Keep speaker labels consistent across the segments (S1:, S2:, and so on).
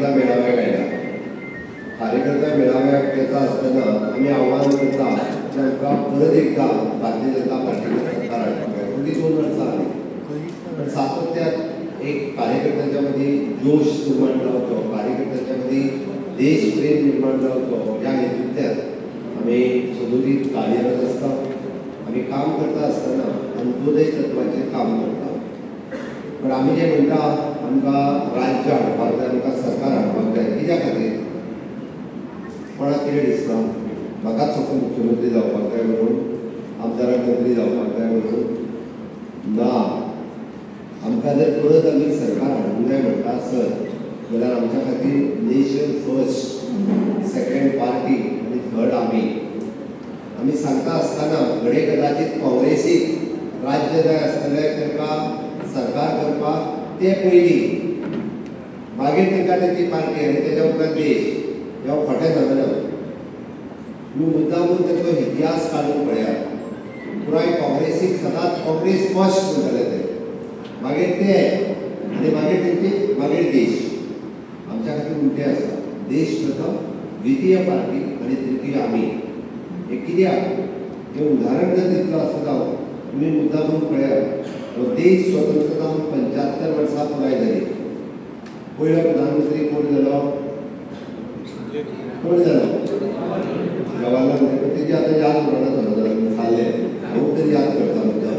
S1: कार्यकर्ता मेळाव्याक आयला. कार्यकर्ता मेळाव्याक येता आसतना आमी आव्हान करता की आमकां परत एकदा भारतीय जनता पार्टीचें सरकार हाडपाक जाय. फुडलीं 2 वर्सां जालीं, पण सातत्यात एक कार्यकर्त्यांच्या मदीं जोश निर्माण जावचो, कार्यकर्त्यांच्या मदीं देश प्रेम निर्माण जावचो ह्या हेतूंतल्यान आमी सदोदीत कार्यरत आसता. आमी काम करता आसतना अंत्योदय तत्वाचेर काम करता. पण आमी जे म्हणटा आमकां राज्य हाडपाक जाय, आमकां सरकार हाडपाक जाय, कित्या खातीर? कोणाक कितें दिसता? म्हाकाच फक्त मुख्यमंत्री जावपाक जाय म्हणून, आमदाराक मंत्री जावपाक जाय म्हणून? ना. आमकां जर परत आमी सरकार हाडूंक जाय म्हणटा आसत जाल्यार आमच्या खातीर नेशन फर्स्ट, सेकंड पार्टी आनी थर्ड आमी. आमी सांगता आसतना घडये कदाचित काँग्रेसीक राज्य जाय आसतलें, तांकां सरकार करपाक ते पयलीं, मागीर तांकां तेची पार्टी आनी तेच्या उपरांत देश. ह्या खोटें जालें. तुमी मुद्दामून ताचो इतिहास काडून पळयात. पुराय काँग्रेसीक सदांच काँग्रेस फर्स्ट म्हणटाले ते, मागीर ते आनी मागीर तेंची मागीर देश. आमच्या खातीर उलटें आसा. देश प्रथम, द्वितीय पार्टी आनी तृतीय आमी. हे कित्याक? हें उदाहरण जर दितलो आसत हांव, तुमी मुद्दामून पळयात. देश स्वतंत्र जावन 75 वर्सां पुराय जाली. पयलो प्रधानमंत्री कोण जालो? कोण जालो? जवाहरलाल नेहरू. तेजी आतां याद म्हणून खाल्लें, हांव तरी याद करता मुद्दाम.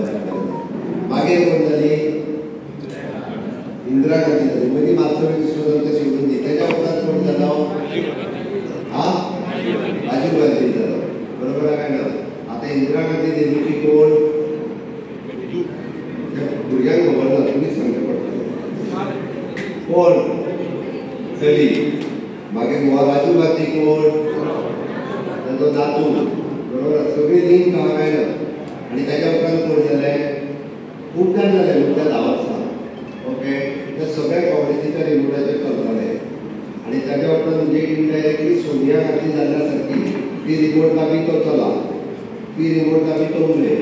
S1: मागीर कोण जाली? इंदिरा गांधी जाली. मदीं मातसो स्वतंत्र सोडून दी. तेच्या उपरांत कोण जालो? राजीव गांधी जालो. बरोबर आहे काय ना? आता इंदिरा गांधी नेहरूची कोण? भुरग्यांक खबर ना, तुमीच सांगचें पडटलें. कोण? चली. मागीर राजीव गांधी कोण? ताचो नातू. बरोबर. सगळी लिंक आहा काय ना? आनी तेच्या उपरांत कोण जालें? खूब जाण जाले. मुद्दा 10 वर्सां. ओके. ते सगळे काँग्रेसीच्या रिमोटाचेर चलताले. आनी ताच्या उपरांत म्हणजे इनडायरेक्टली सोनिया गांधी जाल्ल्या सारकी ती रिमोट दाबी तो चला, ती रिमोट दाबी तो उरले.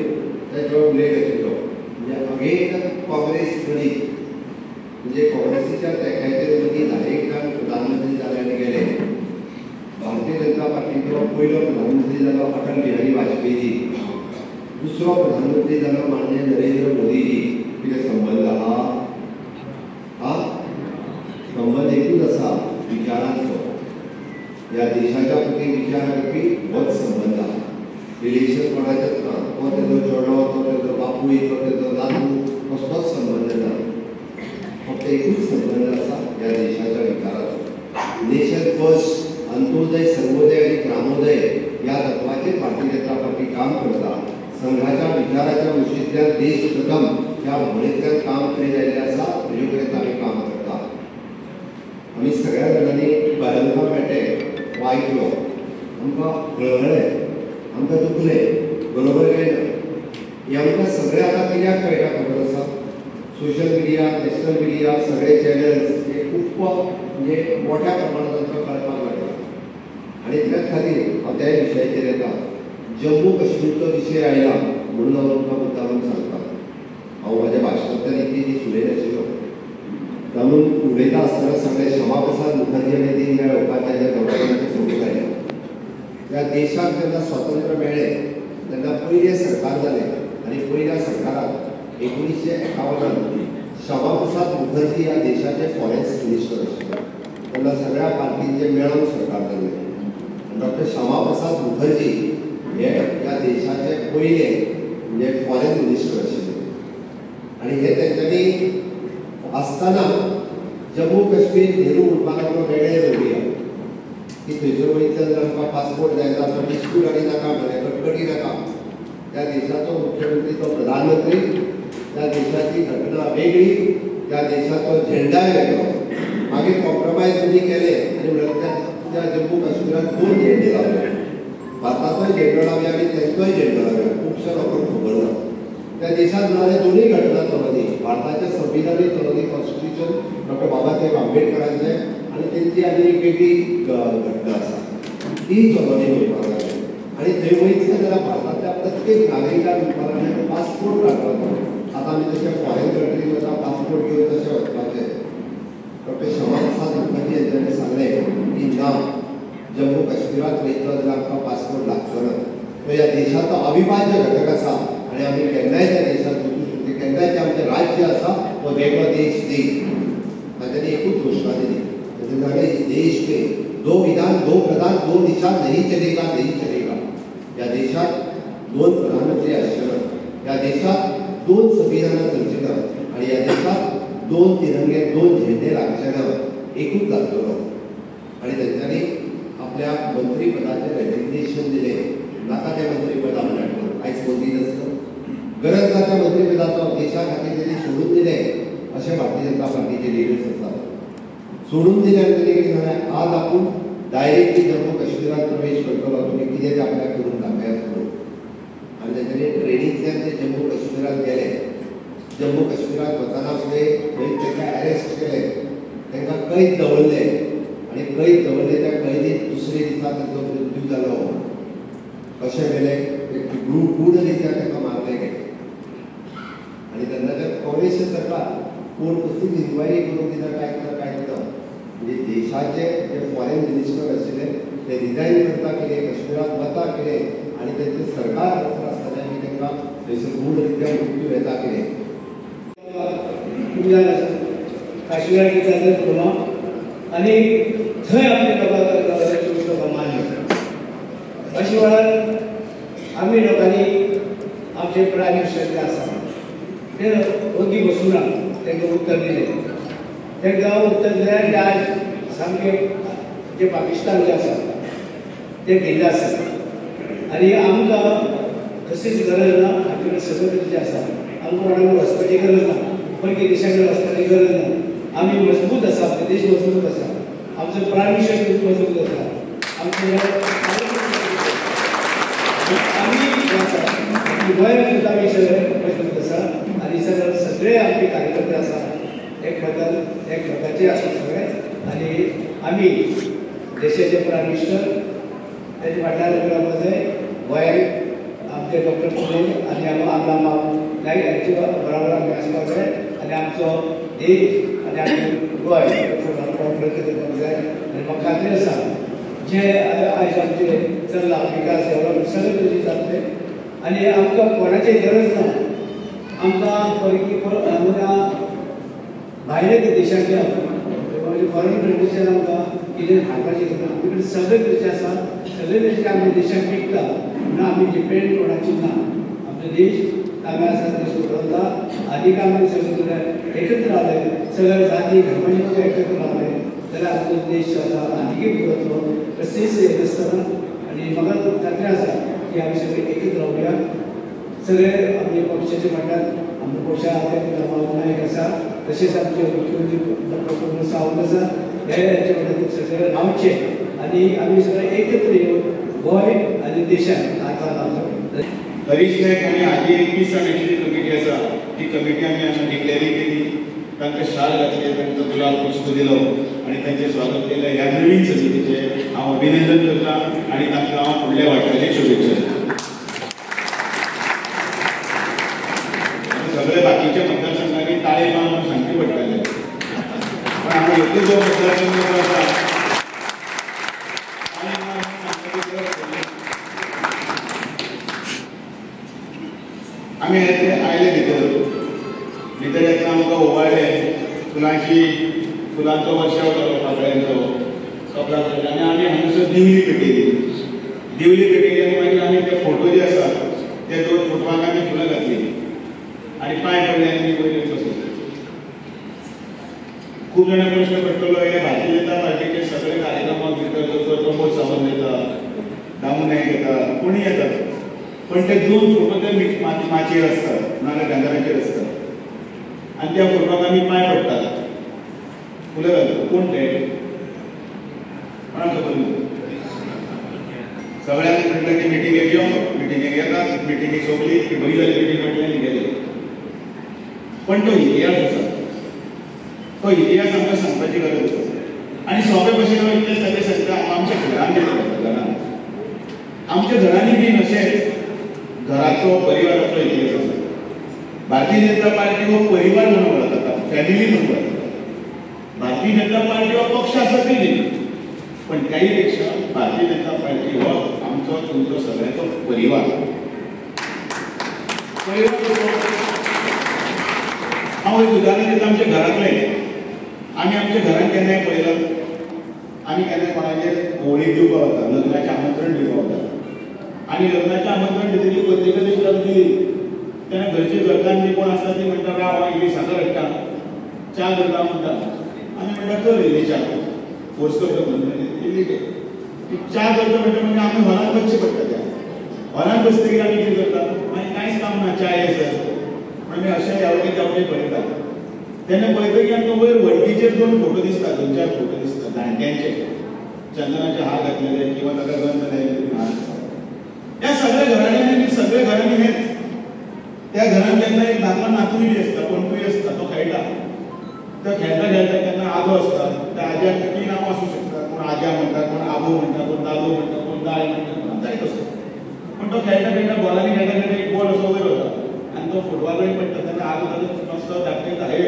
S1: त्याच्यावर ब्लेड आशिल्लो. म्हणजे अगेन काँग्रेस घडी. म्हणजे काँग्रेसीच्या तेंक्याचेर मदीं 10 जाण प्रधानमंत्री जाले आनी गेले. भारतीय जनता पार्टीचो पयलो प्रधानमंत्री जालो अटल बिहारी वाजपेयी. दुसरो प्रधानमंत्री जालो माननीय नरेंद्र मोदीजी. कितें संबंध आहा? संबंध एकूच आसा, विचारांचो. ह्या देशाच्या प्रती विचार करपी होच संबंध आहा. रिलेशन कोणाचेंच ना. तो तेजो चेडो, तो तेजो बापूय, तो तेजो नातू, कसलोच संबंध ना. फक्त एकूच संबंध आसा ह्या देशाच्या विचाराचो. नेशन फर्स्ट, अंत्योदय, सर्वोदय आनी ग्रामोदय ह्या तत्वाचेर भारतीय जनता पार्टी काम करता. संघाच्या विचाराच्या उशीतल्यान देश प्रथम ह्या भोंवडेंतल्यान काम करीत आयिल्लें आसा. तेजे पर्यंत आमी काम करता. आमी सगळ्या जाणांनी बायलना पेटे वायकलो, आमकां कळकळ्ळें, आमकां दुखलें. बरोबर काय ना? हें आमकां सगळें आतां कित्याक कळटा खबर आसा? सोशल मिडिया, नॅशनल मिडिया, सगळे चॅनल्स हे खूब म्हणजे मोठ्या प्रमाणांत आमकां कळपाक लागला. आनी त्याच खातीर हांव त्या विशयाचेर येता. जम्मू काश्मीरचो विशय आयला म्हणून हांव तुमकां मुद्दामून सांगता. हांव म्हाज्या भाशणांतल्यान इतली उलयनाशिल्लो. म्हणून उलयता आसतना सगळे श्यामा प्रसाद मुखर्जी आनी दीनदयाळ उपाध्याय गव्हर्नमेंटाचे फोटो काडले. त्या देशाक जेन्ना स्वातंत्र्य मेळ्ळें तेन्ना पयलें सरकार जालें आनी पयल्या सरकाराक 1951 श्यामा प्रसाद मुखर्जी ह्या देशाचे फॉरेस्ट मिनिस्टर आशिल्ले. तेन्ना सगळ्या पार्टींचे मेळून सरकार जाल्लें. डॉक्टर श्यामा प्रसाद मुखर्जी हे ह्या देशाचे पयले म्हणजे फॉरेन मिनिस्टर आशिल्ले. आनी हे तेंच्यांनी आसतना जम्मू काश्मीर नेहरू म्हणपाक लागलो वेगळे दवरुया की थंयसर वयतल्यान जर आमकां पासपोर्ट जाय जाल्यार आमकां डिस्प्यूट आनी नाका म्हणलें, कटकटी नाका. त्या देशाचो मुख्यमंत्री तो प्रधानमंत्री. त्या देशाची घटना वेगळी, त्या देशाचो झेंडाय वेगळो. मागीर कॉम्प्रमायज मदीं केले आनी म्हणल्यार त्या जम्मू काश्मीराक 2 झेंडे लावले. भारताचोय झेंडो लावया आनी तेंचोय झेंडो लावया. खुबशे लोकांक खबर ना. त्या देशात जाणारे दोनूय घटना चलोनी, भारताचे संविधानीय चलोनी, कॉन्स्टिट्यूशन डॉक्टर बाबासाहेब आंबेडकरांचे आनी तेंची आनी एक वेगळी घटना आसा ती चलोनी वयपाक लागली. आनी थंय वयतले जाल्यार भारतांतल्या प्रत्येक नागरिकाक म्हणपाक लागलें पासपोर्ट लागता. आतां आमी तशे फॉरेन कंट्रीज वता पासपोर्ट घेवन तशें वचपाचें. डॉक्टर श्यामा प्रसाद मुखर्जी हांच्यानी काश्मीरात वयतलो जाल्यार आमकां पासपोर्ट लागचो ना. तो ह्या देशाचो अविभाज्य घटक आसा आनी आमी केन्नाय त्या देशांत वचूंक शकता. केन्नाय तें आमचें राज्य आसा तो वेगळो देश तांणी एकूच घोशणा दिली. देश पे दो विधान दो प्रधान दो निशान नहीं चलेगा नहीं चलेगा. या देशात दोन प्रधानमंत्री आसचे या देशात दोन संविधानां चलची ना आनी ह्या देशात दोन तिरंगे दोन झेंडे लागचे ना. एकूच लागतलो. आनी तेंच्यांनी आपल्या मंत्रीपदाचें रेजिग्नेशन दिलें. नाका तें मंत्रीपद आपल्याक आयज मोदी नासलो. गरज ना त्या मंत्रीपदाचो देशा खातीर तेणी सोडून दिलें अशें भारतीय जनता पार्टीचे लिडर्स आसात. सोडून दिले आनी तेणी कितें जालें आज आपूण डायरेक्टली जम्मू काश्मीरात प्रवेश करतलो. तुमी कितें तें आपल्याक करून दाखयात म्हणून. आनी तेंच्यांनी ट्रेनींतल्यान ते जम्मू काश्मीरात गेले. जम्मू काश्मीरात वतना फुडें थंय तांकां अरेस्ट केलें. तांकां कैद दवरले आनी कैद दवरले त्या कैदीत दुसरे दिसा तांचो मृत्यू जालो. कशें गेलें गूढरित्या तांकां मारले गेले. आनी तेन्नाच्या काँग्रेसचे सरकार कोण कसलीच इन्क्वायरी करून दिता काय करता. म्हणजे देशाचे जे फॉरेन मिनिस्टर आशिल्ले ते रिजायन करता कितें काश्मीरात वता कितें आनी तेंचे सरकार आसतना आमी तांकां थंयसर गूढरित्या मृत्यू येता कितें.
S2: काश्मीरात कितें करूं आनी थंय आपले लोकांक मारले. अशे वेळार आमी लोकांनी आमचे प्रायम मिनिस्टर जे आसा ते ओगी बसूना तांकां उत्तर दिलें. तांकां उत्तर दिलें की आज सामकें जे पाकिस्तान जे आसा ते भिल्ल आसा आनी आमकां कसलीच गरज ना. आमचे सगळें गरजेचें आसा. आमकां कोणाक वचपाची गरज ना. पयलीं देशाकडे वचपाची गरज ना. आमी मजबूत आसा. आपलो देश मजबूत आसा. आमचो प्रायम मिनिस्टर मजबूत आसा. आमी गोंयांत सुद्दां आमी सगळे मजबूत आसा आनी सगळे आमचे कार्यकर्ते आसा एकमताचे आसा सगळे. आनी आमी देशाचे प्रायम मिनिस्टर तेजे वाठार जाय गोंयांत आमचे डॉक्टर पुणे आनी आमकां हांचे बरोबर आमी आसपाक जाय आनी आमचो देश आनी आमचें गोंय प्रगती करपाक जाय. आनी म्हाका खात्री आसा जे आयज आमचे चल्ला विकास डेवलपमेंट सगळें तुजी जातले आनी आमकां कोणाची गरज ना. आमकां भायल्या देशांच्या फॉरेन कंट्रीच्यान आमकां कितें हाडपाचें गरज ना. आमचे कडेन सगळे गरजे आसा. सगळे देश आमच्या देशाक विकता म्हणून आमी डिपेंड कोणाची ना. आमचो देश आमी आसा देश उडवता. आनीक आमी सगळे एकत्र रावले सगळे जाती धर्माचे लोक एकत्र रावले जाल्यार आमचो देश आसा आनीकय फुडतलो. कसलीच हें नासतना आनी म्हाका खात्री आसा की आमी सगळे एकत्र रावया. सगळे आमचे पक्षाचे म्हणटात आमचो पक्ष आसा रामबाबू नायक आसा तशेंच आमचे मुख्यमंत्री डॉक्टर प्रमोद सावंत आसा. हेचे म्हणटात सगळे रावचे आनी आमी सगळे एकत्र येवन गोंय आनी देशाक हातभार लावचो.
S3: हरीश नायक आनी हाजी एक दिसाची कमिटी आसा ती कमिटी आमी हांगा डिक्लेरी केली. तांकां शाल घातले तांकां गुलाब पुष्प दिलो आनी तांचें स्वागत केलें. ह्या नवीन समितीचें हांव अभिनंदन करतां आनी तांकां हांव फुडल्या वाटचालीक शुभेच्छा दितां. सगळे बाकीच्या मतदारसंघांनी ताळे मारून सांगचे पडटले पण हांव एकूच जो मतदारसंघ आसा आमी आयले भितर येतना आमकां ओवाळ्ळे. फुलांचो वर्षाव जालो फाटल्याचो कपला आनी आमी हांगासर दिवली पेटयली. दिवली पेटयली आनी मागीर आमी ते फोटो जे आसा ते दोन फोटवांक आमी फुलां घातली आनी पांय पडले आनी वयर बसले. खूब जाणां प्रश्न पडटलो हे भारतीय जनता पार्टीचे सगळे कार्यक्रमाक भितर दोतोर प्रमोद सावंत येता, दामू नायक येता, कोणी येतात पण ते दोन फोटो ते माचयेर आसतात नाजाल्यार गांधाराचेर आसतात आनी त्या फोटोक आमी पांय पडटात फुलां घालतात. कोण ते कोणाक खबर ना. सगळ्यांनी म्हटलं की मिटिंगेक यो. मिटिंगेक येतात. मिटिंगेक सोंपली की बरी जाली मिटींग म्हटलें आनी गेले. पण तो इतिहास आसा. तो इतिहास आमकां सांगपाची गरज आसा आनी सोंपे भशेन हांव इतलें सगळें सांगता. आमच्या घरांत घरांत आमच्या घरांनी बीन अशेंच घराचो परिवाराचो इतिहास आसा. भारतीय जनता पार्टी हो परिवार म्हणून वळखता, फॅमिली म्हणून वळखता. भारतीय जनता पार्टी हो पक्ष आसा ती न्ही. पण त्याहीपेक्षा भारतीय जनता पार्टी हो आमचो तुमचो सगळ्यांचो परिवार. हांव एक उदाहरण दिता आमच्या घरांतलें. आमी आमच्या घरांत केन्नाय पळयलां, आमी केन्नाय कोणाचेर होळी दिवपाक वता, लग्नाचें आमंत्रण दिवपाक वता आनी लग्नाचें आमंत्रण दितकीर प्रत्येकाची दिली तेन्ना घरचे घरकान्न कोण आसता ती म्हणटा राव हांव इल्ली साकर हाडटा, च्या करता म्हणटा. आमी म्हणटा कर इल्ली च्या, फोर्स करता म्हणटा इल्ली च्या करता म्हणटा म्हणजे आमी हॉलांत बसचें पडटा. त्या हॉलांत बसतकीर आमी कितें करता, मागीर कांयच काम ना, च्या येयसर आमी अशें यावटे जावटे पळयता. तेन्ना पळयतकीर आमकां वयर वण्टीचेर 2 फोटो दिसता, 2-4 फोटो दिसता जाणट्यांचे, चंदनाचे हार घातलेले किंवा ताका गंध लायिल्ले हार. ह्या सगळ्या घराण्यांनी सगळ्या घरांनी हेच. त्या घरांत केन्ना एक धाकलो नातूय बी आसता, पंटूय आसता, तो खेळटा. तो खेळटा खेळटा केन्ना आजो आसता, त्या आज्याक कितलीं नांवां आसूं शकता. कोण आज्या म्हणटा, कोण आबू म्हणटा, कोण दादू म्हणटा, कोण दाय म्हणटा, कोण जाय तसो. पूण तो खेळटा खेळटा बॉलांनी खेळटा खेळटा एक बॉल असो वयर वता आनी तो फुटबॉलूय पडटा. तेन्ना आजो ताजो मस्तो धाकटेता, हे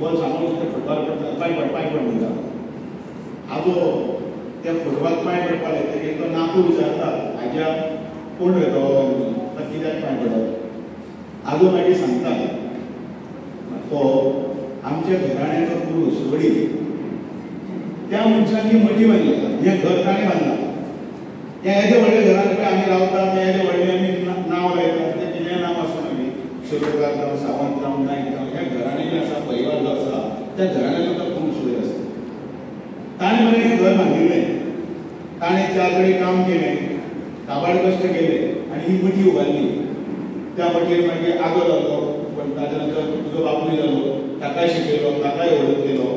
S3: बॉल सांबाळून ते फुटबॉल पडटा, पांय पड म्हणटा. आजो त्या फुटबॉल पांय पडपाक येतकीर तो नातू विचारता, आज्या कोण रे तो, कित्याक पांय पडप. आजो मागीर सांगता, तो आमच्या घराण्याचो पुरुश वडील, त्या मनशान ही मडी बांदली, हें घर ताणें बांदलां. त्या येदे व्हडल्या घरांत पळय आमी रावता, त्या येदे व्हडलें आमी नांव लायता, तें कितेंय नांव आसूं मागीर शिरोडकार जावं, सावंतराव, नायक जावं, ह्या घराणें जें आसा, परिवार जो आसा, त्या घराण्याचो तो पुरुश वयर आसता. ताणें मागीर हें घर बांदिल्लें, ताणें 4 कडेन काम केलें, काबाड कश्ट केले आनी ही मटी उबारली. त्या मटयेर मागीर आगो जालो, पण ताच्या नंतर तुजो बापूय जालो, ताकाय शिकयलो, ताकाय व्हडलो केलो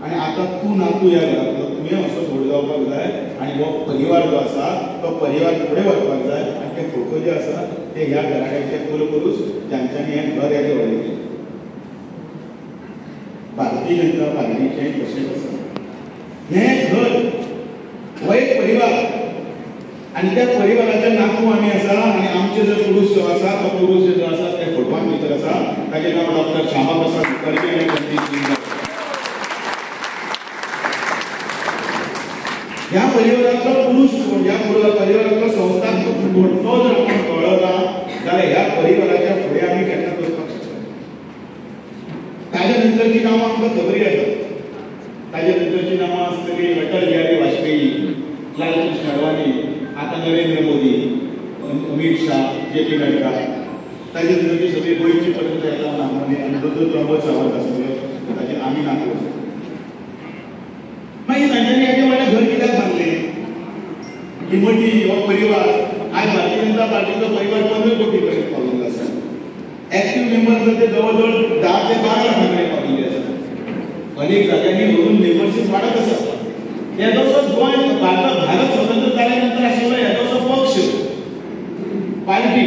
S3: आनी आतां तूं नातू ह्या घरांतलो, तुवें असोच व्हड जावपाक जाय आनी हो परिवार जो आसा तो परिवार फुडें व्हरपाक जाय. आनी ते फोटो जे आसा ते ह्या घराण्याचे कुलपुरूश जांच्यांनी हें घर येदें व्हडें केलें. भारतीय जनता पार्टीचें तशेंच आसा. हें घर हो एक परिवार आनी त्या परिवाराचे नातू आमी आसा आनी आमचे जो पुरुश जो आसा तो पुरुश जो आसा त्या फोटवान भितर आसा, ताचें नांव डॉक्टर श्यामा प्रसाद मुखर्जी आनी पंडित. ह्या परिवारातलो पुरुष कोण, ह्या परिवारातलो संस्थापक कोण, तो जर आमकां कळ्ळो ना जाल्यार ह्या परिवाराच्या फुडें आमी केन्ना वचपाक शकना. ताच्या नंतरची नांवां आमकां खबरी आसा. ताच्या नंतरची नांवां आसतली अटल बिहारी वाजपेयी, लालकृष्ण अडवाणी, आता नरेंद्र मोदी, अमित शाह, JP नड्डा. ताचे नंतरची सगळी गोंयची पर्यंत येता नांवांनी आनी दोतोर प्रमोद सावंत आसतलो, ताचे आमी नातू. मागीर तांच्यांनी हेजें व्हडलें घर कित्याक बांदलें? ही मटी हो परिवार आज भारतीय जनता पार्टीचो परिवार 15 कोटी पर्यंत पाविल्लो आसा. एक्टिव्ह मेंबर्स ते जवळ जवळ 10 ते 12 लाख मेरेन पाविल्ले आसा. अनेक जाग्यांनी म्हणून मेंबरशीप वाडत आसा. येदोसोच गोंय भारत स्वतंत्र जाल्यानंतर आशिल्लो येदोसो पक्ष, पार्टी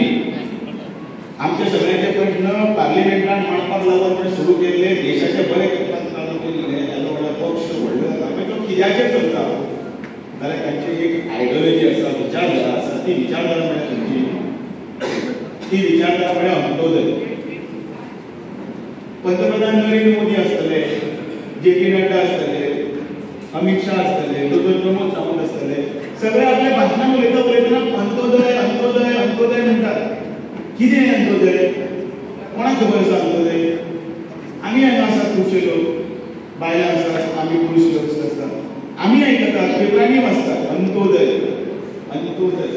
S3: आमचे सगळ्यांचे प्रश्न पार्लिमेंटान मांडपाक लागून म्हण सुरू केल्ले, देशाचे बरे करपाक चालू केल्ले येदो व्हडलो पक्ष व्हडलो जाला. मागीर तो कित्याचेर चलता जाल्यार तांची एक आयडियोलॉजी आसा, विचारधारा आसा. ती विचारधारा म्हळ्यार खंयची? ती विचारधारा म्हळ्यार अंत्योदय. पंतप्रधान नरेंद्र मोदी आसतले, JP नड्डा आसतले, अमित शाह आसतले, दोतोर प्रमोद सावंत आसतले, सगळे आपल्या भाशणान उलयतना अंत्योदय अंत्योदय अंत्योदय म्हणटात. कितें अंत्योदय? कोणाक खबर आसा अंत्योदय? आमी हांगा आसात खुबशे लोक, बायलां आसात, आमी पुरुश लोक आसतात, आमी आयकतात, पेपरांनी वाचतात. अंत्योदय अंत्योदय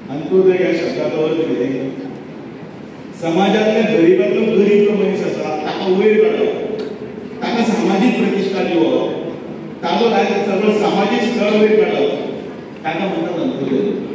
S3: अंत्योदय ह्या शब्दाचो अर्थ कितें? समाजातल्या गरीबातलो गरीब जो मनीस आसा ताका वयर काडप, ताका सामाजीक प्रतिश्ठा दिवप, ताजो सगळो सामाजीक स्तर वयर काडप, ताका म्हणटात अंत्योदय.